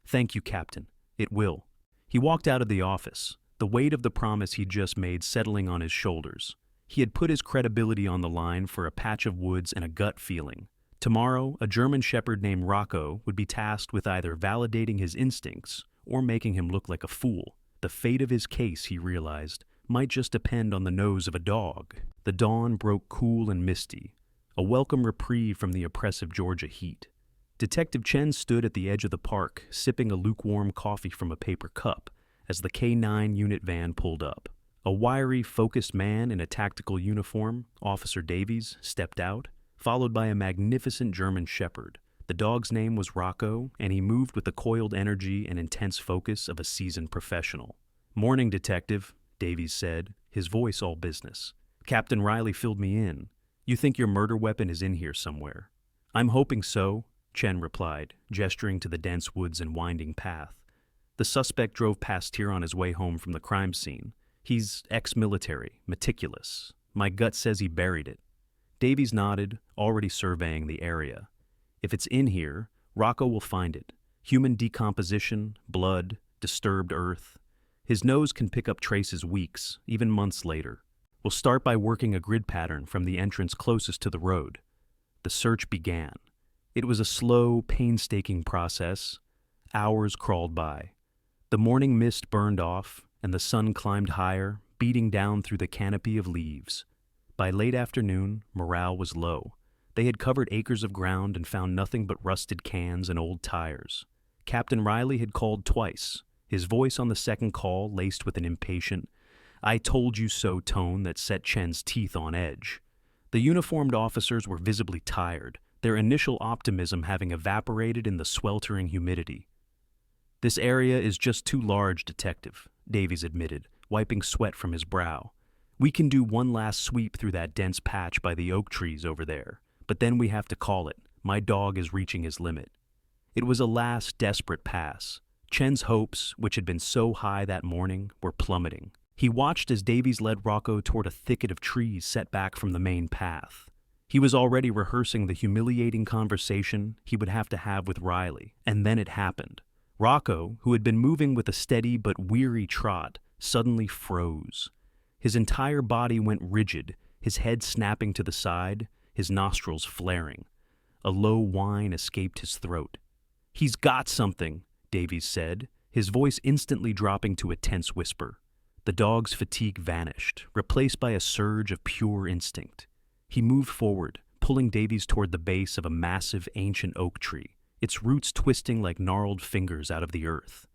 "Thank you, Captain. It will." He walked out of the office, the weight of the promise he'd just made settling on his shoulders. He had put his credibility on the line for a patch of woods and a gut feeling. Tomorrow, a German shepherd named Rocco would be tasked with either validating his instincts or making him look like a fool. The fate of his case, he realized, might just depend on the nose of a dog. The dawn broke cool and misty, a welcome reprieve from the oppressive Georgia heat. Detective Chen stood at the edge of the park, sipping a lukewarm coffee from a paper cup, as the K9 unit van pulled up. A wiry, focused man in a tactical uniform, Officer Davies, stepped out, followed by a magnificent German shepherd. The dog's name was Rocco, and he moved with the coiled energy and intense focus of a seasoned professional. "Morning, Detective," Davies said, his voice all business. "Captain Riley filled me in. You think your murder weapon is in here somewhere?" "I'm hoping so," Chen replied, gesturing to the dense woods and winding path. "The suspect drove past here on his way home from the crime scene. He's ex-military, meticulous. My gut says he buried it." Davies nodded, already surveying the area. "If it's in here, Rocco will find it. Human decomposition, blood, disturbed earth. His nose can pick up traces weeks, even months later. We'll start by working a grid pattern from the entrance closest to the road." The search began. It was a slow, painstaking process. Hours crawled by. The morning mist burned off, and the sun climbed higher, beating down through the canopy of leaves. By late afternoon, morale was low. They had covered acres of ground and found nothing but rusted cans and old tires. Captain Riley had called twice, his voice on the second call laced with an impatient, "I told you so" tone that set Chen's teeth on edge. The uniformed officers were visibly tired, their initial optimism having evaporated in the sweltering humidity. "This area is just too large, Detective," Davies admitted, wiping sweat from his brow. "We can do one last sweep through that dense patch by the oak trees over there. But then we have to call it. My dog is reaching his limit." It was a last, desperate pass. Chen's hopes, which had been so high that morning, were plummeting. He watched as Davies led Rocco toward a thicket of trees set back from the main path. He was already rehearsing the humiliating conversation he would have to have with Riley, and then it happened. Rocco, who had been moving with a steady but weary trot, suddenly froze. His entire body went rigid, his head snapping to the side, his nostrils flaring. A low whine escaped his throat. "He's got something," Davies said, his voice instantly dropping to a tense whisper. The dog's fatigue vanished, replaced by a surge of pure instinct. He moved forward, pulling Davies toward the base of a massive ancient oak tree, its roots twisting like gnarled fingers out of the earth.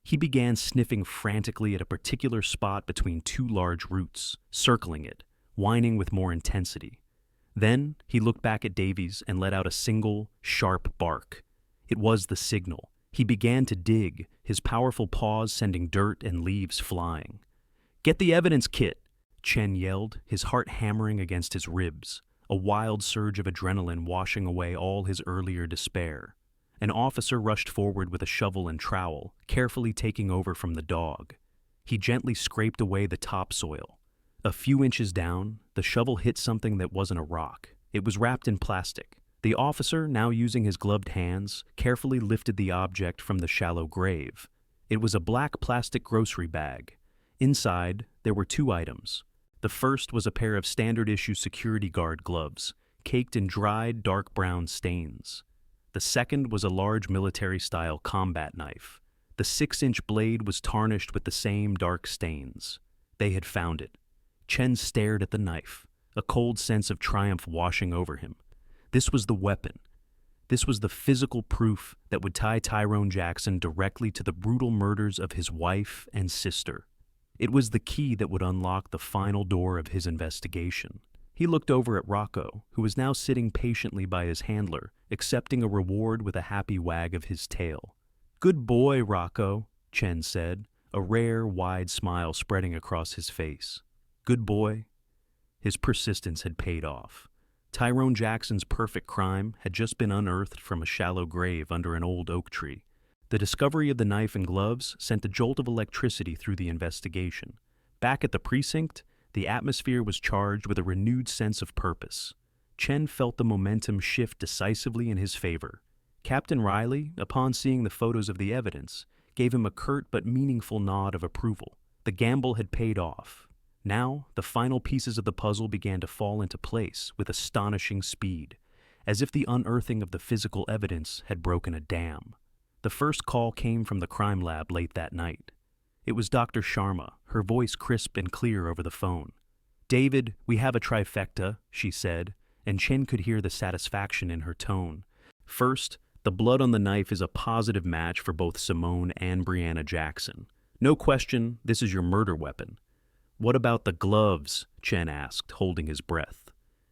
He began sniffing frantically at a particular spot between two large roots, circling it, whining with more intensity. Then he looked back at Davies and let out a single, sharp bark. It was the signal. He began to dig, his powerful paws sending dirt and leaves flying. "Get the evidence kit," Chen yelled, his heart hammering against his ribs, a wild surge of adrenaline washing away all his earlier despair. An officer rushed forward with a shovel and trowel, carefully taking over from the dog. He gently scraped away the topsoil. A few inches down, the shovel hit something that wasn't a rock. It was wrapped in plastic. The officer, now using his gloved hands, carefully lifted the object from the shallow grave. It was a black plastic grocery bag. Inside, there were two items. The first was a pair of standard-issue security guard gloves, caked in dried, dark brown stains. The second was a large military-style combat knife. The 6-inch blade was tarnished with the same dark stains. They had found it. Chen stared at the knife, a cold sense of triumph washing over him. This was the weapon. This was the physical proof that would tie Tyrone Jackson directly to the brutal murders of his wife and sister. It was the key that would unlock the final door of his investigation. He looked over at Rocco, who was now sitting patiently by his handler, accepting a reward with a happy wag of his tail. "Good boy, Rocco," Chen said, a rare, wide smile spreading across his face. Good boy. His persistence had paid off. Tyrone Jackson's perfect crime had just been unearthed from a shallow grave under an old oak tree. The discovery of the knife and gloves sent a jolt of electricity through the investigation. Back at the precinct, the atmosphere was charged with a renewed sense of purpose. Chen felt the momentum shift decisively in his favor. Captain Riley, upon seeing the photos of the evidence, gave him a curt but meaningful nod of approval. The gamble had paid off. Now, the final pieces of the puzzle began to fall into place with astonishing speed, as if the unearthing of the physical evidence had broken a dam. The first call came from the crime lab late that night. It was Dr. Sharma, her voice crisp and clear over the phone. "David, we have a trifecta," she said, and Chen could hear the satisfaction in her tone. "First, the blood on the knife is a positive match for both Simone and Brianna Jackson. No question, this is your murder weapon." "What about the gloves?" Chen asked, holding his breath.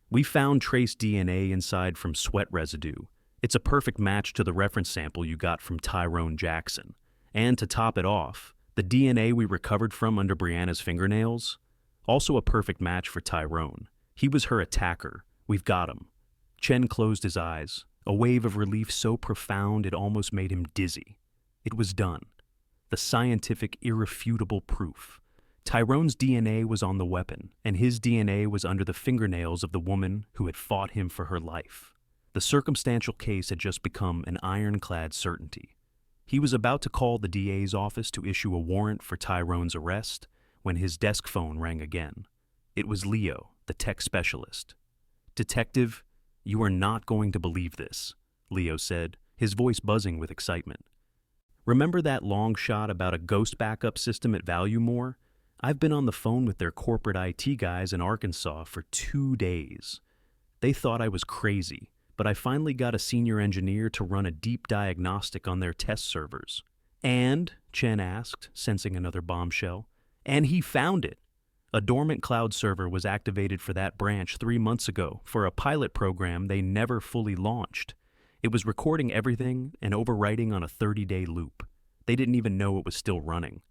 "We found trace DNA inside from sweat residue. It's a perfect match to the reference sample you got from Tyrone Jackson. And to top it off, the DNA we recovered from under Brianna's fingernails? Also a perfect match for Tyrone. He was her attacker. We've got him." Chen closed his eyes, a wave of relief so profound it almost made him dizzy. It was done. The scientific, irrefutable proof. Tyrone's DNA was on the weapon, and his DNA was under the fingernails of the woman who had fought him for her life. The circumstantial case had just become an ironclad certainty. He was about to call the DA's office to issue a warrant for Tyrone's arrest when his desk phone rang again. It was Leo, the tech specialist. "Detective, you are not going to believe this," Leo said, his voice buzzing with excitement. "Remember that long shot about a ghost backup system at Valuemore? I've been on the phone with their corporate IT guys in Arkansas for 2 days. They thought I was crazy, but I finally got a senior engineer to run a deep diagnostic on their test servers." "And?" Chen asked, sensing another bombshell. "And he found it. A dormant cloud server was activated for that branch 3 months ago for a pilot program they never fully launched. It was recording everything and overwriting on a 30-day loop. They didn't even know it was still running.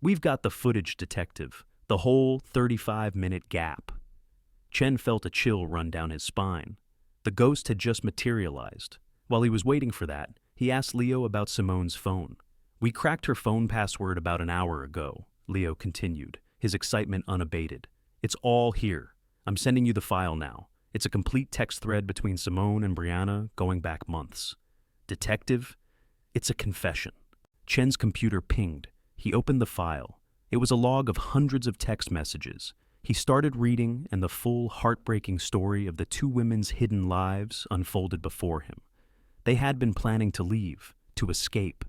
We've got the footage, detective, the whole 35-minute gap." Chen felt a chill run down his spine. The ghost had just materialized. While he was waiting for that, he asked Leo about Simone's phone. "We cracked her phone password about an hour ago," Leo continued, his excitement unabated. "It's all here. I'm sending you the file now. It's a complete text thread between Simone and Brianna going back months." "Detective, it's a confession." Chen's computer pinged. He opened the file. It was a log of hundreds of text messages. He started reading, and the full, heartbreaking story of the two women's hidden lives unfolded before him. They had been planning to leave, to escape.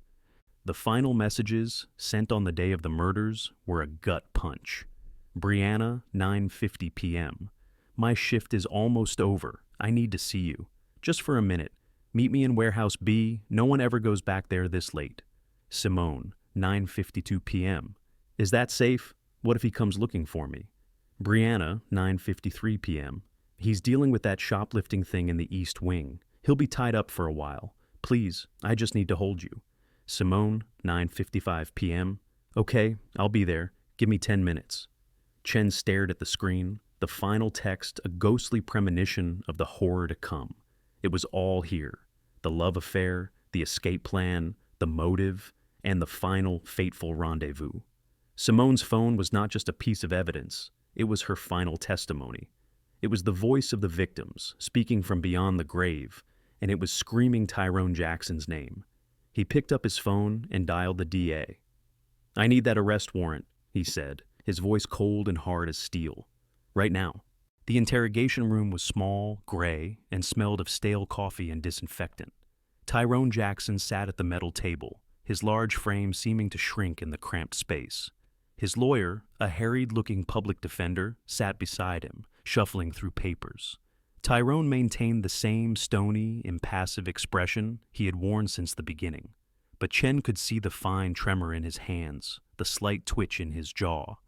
The final messages, sent on the day of the murders, were a gut punch. "Brianna, 9:50 p.m. My shift is almost over. I need to see you. Just for a minute. Meet me in warehouse B. No one ever goes back there this late. Simone, 9:52 p.m. Is that safe? What if he comes looking for me? Brianna, 9:53 p.m. He's dealing with that shoplifting thing in the East Wing. He'll be tied up for a while. Please, I just need to hold you. Simone, 9:55 p.m. Okay, I'll be there. Give me 10 minutes. Chen stared at the screen, the final text a ghostly premonition of the horror to come. It was all here. The love affair, the escape plan, the motive, and the final fateful rendezvous. Simone's phone was not just a piece of evidence, it was her final testimony. It was the voice of the victims, speaking from beyond the grave, and it was screaming Tyrone Jackson's name. He picked up his phone and dialed the DA. "I need that arrest warrant," he said, his voice cold and hard as steel. "Right now." The interrogation room was small, gray, and smelled of stale coffee and disinfectant. Tyrone Jackson sat at the metal table, his large frame seeming to shrink in the cramped space. His lawyer, a harried-looking public defender, sat beside him, shuffling through papers. Tyrone maintained the same stony, impassive expression he had worn since the beginning, but Chen could see the fine tremor in his hands, the slight twitch in his jaw.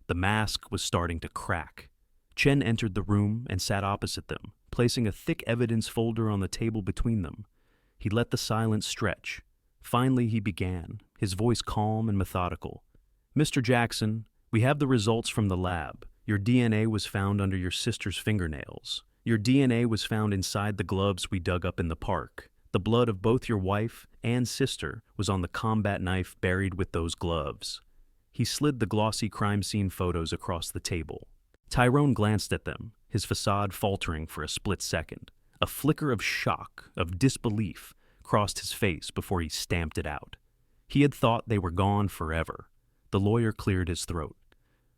The mask was starting to crack. Chen entered the room and sat opposite them, placing a thick evidence folder on the table between them. He let the silence stretch. Finally he began, his voice calm and methodical. "Mr. Jackson, we have the results from the lab. Your DNA was found under your sister's fingernails. Your DNA was found inside the gloves we dug up in the park. The blood of both your wife and sister was on the combat knife buried with those gloves." He slid the glossy crime scene photos across the table. Tyrone glanced at them, his facade faltering for a split second. A flicker of shock, of disbelief, crossed his face before he stamped it out. He had thought they were gone forever. The lawyer cleared his throat.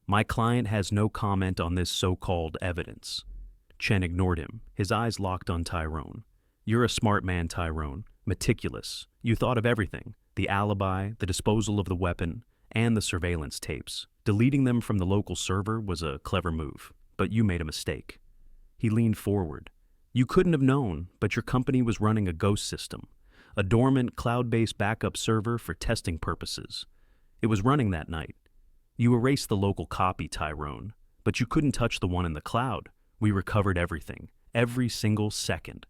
"My client has no comment on this so-called evidence." Chen ignored him, his eyes locked on Tyrone. "You're a smart man, Tyrone. Meticulous. You thought of everything. The alibi, the disposal of the weapon, and the surveillance tapes. Deleting them from the local server was a clever move, but you made a mistake." He leaned forward. "You couldn't have known, but your company was running a ghost system, a dormant cloud-based backup server for testing purposes. It was running that night. You erased the local copy, Tyrone, but you couldn't touch the one in the cloud. We recovered everything, every single second."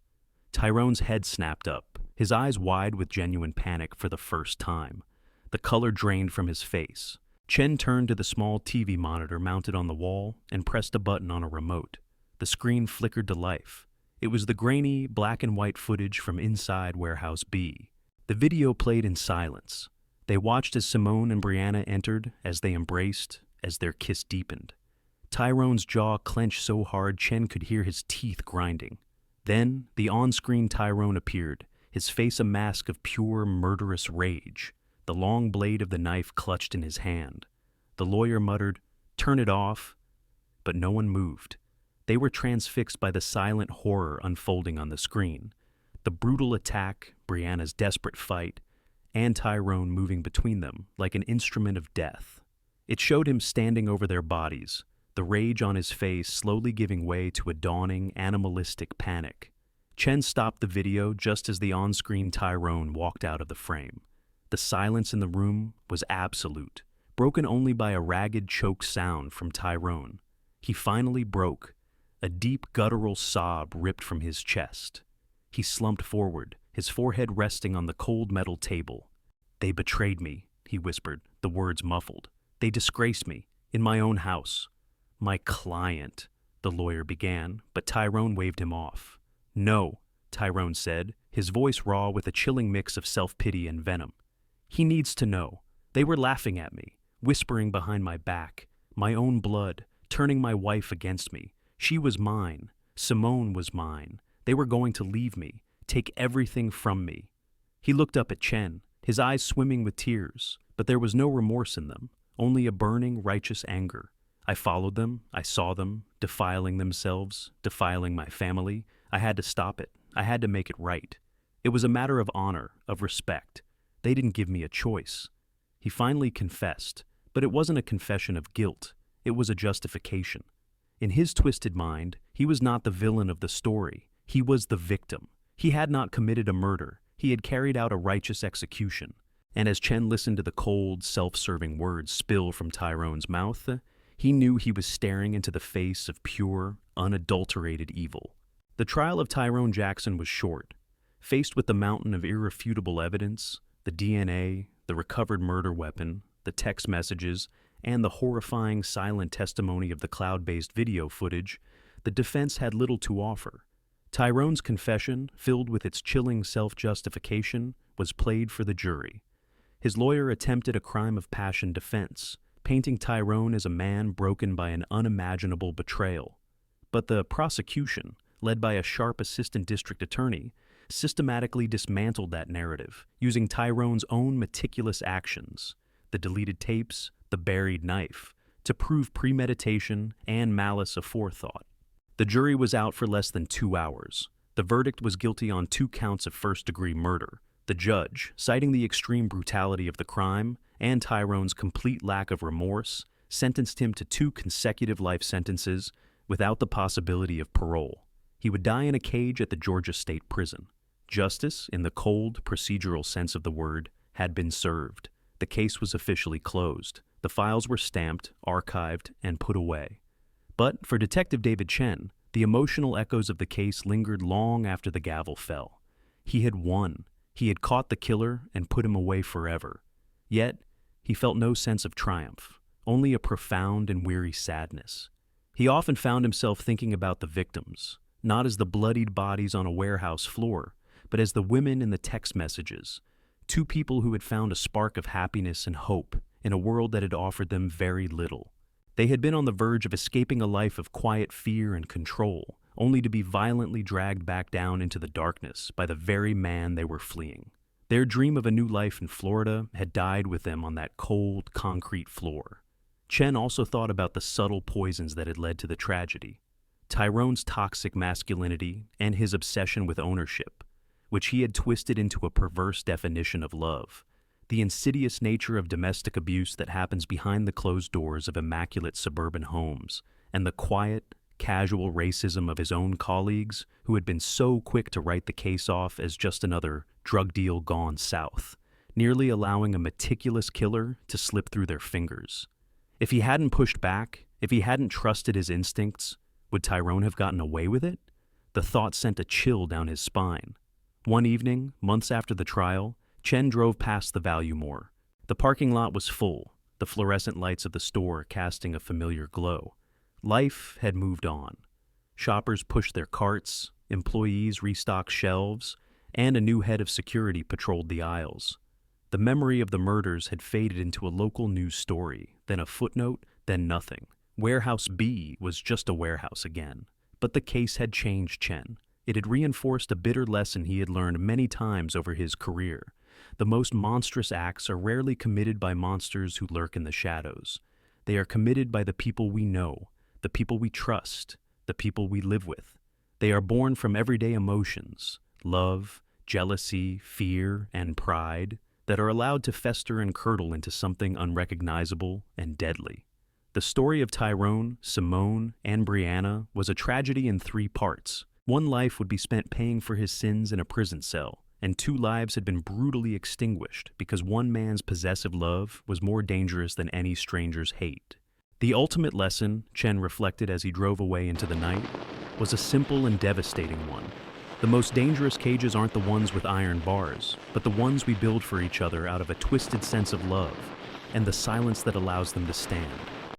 Tyrone's head snapped up, his eyes wide with genuine panic for the first time. The color drained from his face. Chen turned to the small TV monitor mounted on the wall and pressed a button on a remote. The screen flickered to life. It was the grainy, black-and-white footage from inside Warehouse B. The video played in silence. They watched as Simone and Brianna entered, as they embraced, as their kiss deepened. Tyrone's jaw clenched so hard Chen could hear his teeth grinding. Then, the on-screen Tyrone appeared, his face a mask of pure, murderous rage, the long blade of the knife clutched in his hand. The lawyer muttered, "Turn it off," but no one moved. They were transfixed by the silent horror unfolding on the screen. The brutal attack, Brianna's desperate fight, and Tyrone moving between them like an instrument of death. It showed him standing over their bodies, the rage on his face slowly giving way to a dawning, animalistic panic. Chen stopped the video just as the on-screen Tyrone walked out of the frame. The silence in the room was absolute, broken only by a ragged, choked sound from Tyrone. He finally broke. A deep, guttural sob ripped from his chest. He slumped forward, his forehead resting on the cold metal table. "They betrayed me," he whispered, the words muffled. "They disgraced me, in my own house." "My client," the lawyer began, but Tyrone waved him off. "No," Tyrone said, his voice raw with a chilling mix of self-pity and venom. "He needs to know. They were laughing at me, whispering behind my back, my own blood, turning my wife against me. She was mine. Simone was mine. They were going to leave me, take everything from me." He looked up at Chen, his eyes swimming with tears, but there was no remorse in them, only a burning, righteous anger. "I followed them. I saw them, defiling themselves, defiling my family. I had to stop it. I had to make it right. It was a matter of honor, of respect. They didn't give me a choice." He finally confessed, but it wasn't a confession of guilt. It was a justification. In his twisted mind, he was not the villain of the story. He was the victim. He had not committed a murder. He had carried out a righteous execution. And as Chen listened to the cold, self-serving words spill from Tyrone's mouth, he knew he was staring into the face of pure, unadulterated evil. The trial of Tyrone Jackson was short. Faced with the mountain of irrefutable evidence, the DNA, the recovered murder weapon, the text messages, and the horrifying silent testimony of the cloud-based video footage, the defense had little to offer. Tyrone's confession, filled with its chilling self-justification, was played for the jury. His lawyer attempted a crime of passion defense, painting Tyrone as a man broken by an unimaginable betrayal. But the prosecution, led by a sharp assistant district attorney, systematically dismantled that narrative, using Tyrone's own meticulous actions, the deleted tapes, the buried knife, to prove premeditation and malice aforethought. The jury was out for less than 2 hours. The verdict was guilty on 2 counts of first-degree murder. The judge, citing the extreme brutality of the crime and Tyrone's complete lack of remorse, sentenced him to 2 consecutive life sentences without the possibility of parole. He would die in a cage at the Georgia State Prison. Justice, in the cold, procedural sense of the word, had been served. The case was officially closed. The files were stamped, archived, and put away. But for Detective David Chen, the emotional echoes of the case lingered long after the gavel fell. He had won. He had caught the killer and put him away forever. Yet, he felt no sense of triumph, only a profound and weary sadness. He often found himself thinking about the victims, not as the bloodied bodies on a warehouse floor, but as the women in the text messages, 2 people who had found a spark of happiness and hope in a world that had offered them very little. They had been on the verge of escaping a life of quiet fear and control, only to be violently dragged back down into the darkness by the very man they were fleeing. Their dream of a new life in Florida had died with them on that cold, concrete floor. Chen also thought about the subtle poisons that had led to the tragedy. Tyrone's toxic masculinity and his obsession with ownership, which he had twisted into a perverse definition of love. The insidious nature of domestic abuse that happens behind the closed doors of immaculate suburban homes, and the quiet, casual racism of his own colleagues who had been so quick to write the case off as just another drug deal gone south, nearly allowing a meticulous killer to slip through their fingers. If he hadn't pushed back, if he hadn't trusted his instincts, would Tyrone have gotten away with it? The thought sent a chill down his spine. One evening, months after the trial, Chen drove past the Value More. The parking lot was full, the fluorescent lights of the store casting a familiar glow. Life had moved on. Shoppers pushed their carts, employees restocked shelves, and a new head of security patrolled the aisles. The memory of the murders had faded into a local news story, then a footnote, then nothing. Warehouse B was just a warehouse again. But the case had changed Chen. It had reinforced a bitter lesson he had learned many times over his career. The most monstrous acts are rarely committed by monsters who lurk in the shadows. They are committed by the people we know, the people we trust, the people we live with. They are born from everyday emotions, love, jealousy, fear, and pride, that are allowed to fester and curdle into something unrecognizable and deadly. The story of Tyrone, Simone, and Brianna was a tragedy in 3 parts. 1 life would be spent paying for his sins in a prison cell, and 2 lives had been brutally extinguished because one man's possessive love was more dangerous than any stranger's hate. The ultimate lesson, Chen reflected as he drove away into the night, was a simple and devastating one. The most dangerous cages aren't the ones with iron bars, but the ones we build for each other out of a twisted sense of love and the silence that allows them to stand.